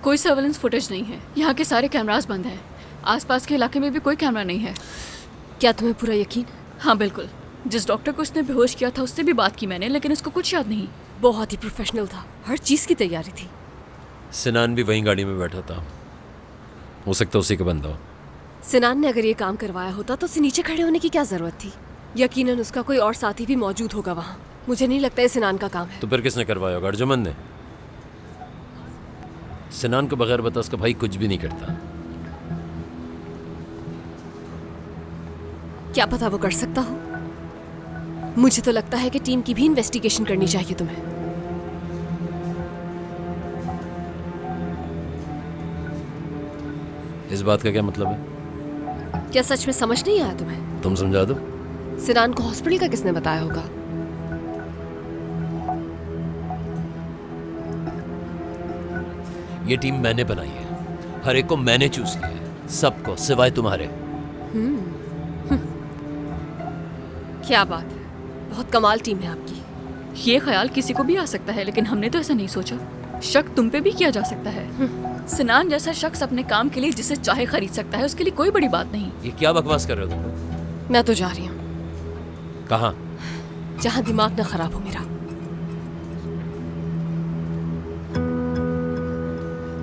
कोई surveillance footage नहीं है। यहाँ के सारे कैमरास बंद हैं। आसपास के इलाके में भी कोई कैमरा नहीं है। क्या तुम्हें पूरा यकीन? हाँ बिल्कुल। जिस डॉक्टर को उसने बेहोश किया था उससे भी बात की मैंने, लेकिन उसको कुछ याद नहीं। बहुत ही प्रोफेशनल था, हर चीज़ की तैयारी थी। सिनान भी वहीं गाड़ी में बैठा था, हो सकता उसी का बंदा हो। सिनान ने अगर ये काम करवाया होता तो उसे नीचे खड़े होने की क्या जरूरत थी? यकीनन उसका कोई और साथी भी मौजूद होगा वहाँ। मुझे नहीं लगता ये सिनान का काम है। तो फिर किसने करवाया होगा? अर्जुमन ने। सिनान को बगैर बता उसका भाई कुछ भी नहीं करता। क्या पता वो कर सकता हो। मुझे तो लगता है कि टीम की भी इन्वेस्टिगेशन करनी चाहिए तुम्हें। इस बात का क्या मतलब है? क्या सच में समझ नहीं आया तुम्हें? तुम समझा दो। सिनान को हॉस्पिटल का किसने बताया होगा? ये टीम मैंने बनाई है, हर एक को मैंने चूज किया है, सबको सिवाय तुम्हारे। क्या बात है, बहुत कमाल टीम है आपकी। ये ख्याल किसी को भी आ सकता है, लेकिन हमने तो ऐसा नहीं सोचा। शक तुम पे भी किया जा सकता है। सिनान जैसा शख्स अपने काम के लिए जिसे चाहे खरीद सकता है, उसके लिए कोई बड़ी बात नहीं। ये क्या बकवास कर रहे हो तुम? मैं तो जा रही हूँ। कहाँ? जहाँ दिमाग ना खराब हो मेरा।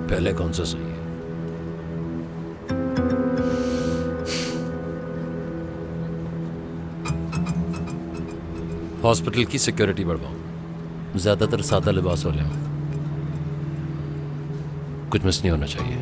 पहले कौन सा सही है? हॉस्पिटल की सिक्योरिटी बढ़वाओ, ज्यादातर सादा लिबास वाले हो, कुछ मिस नहीं होना चाहिए।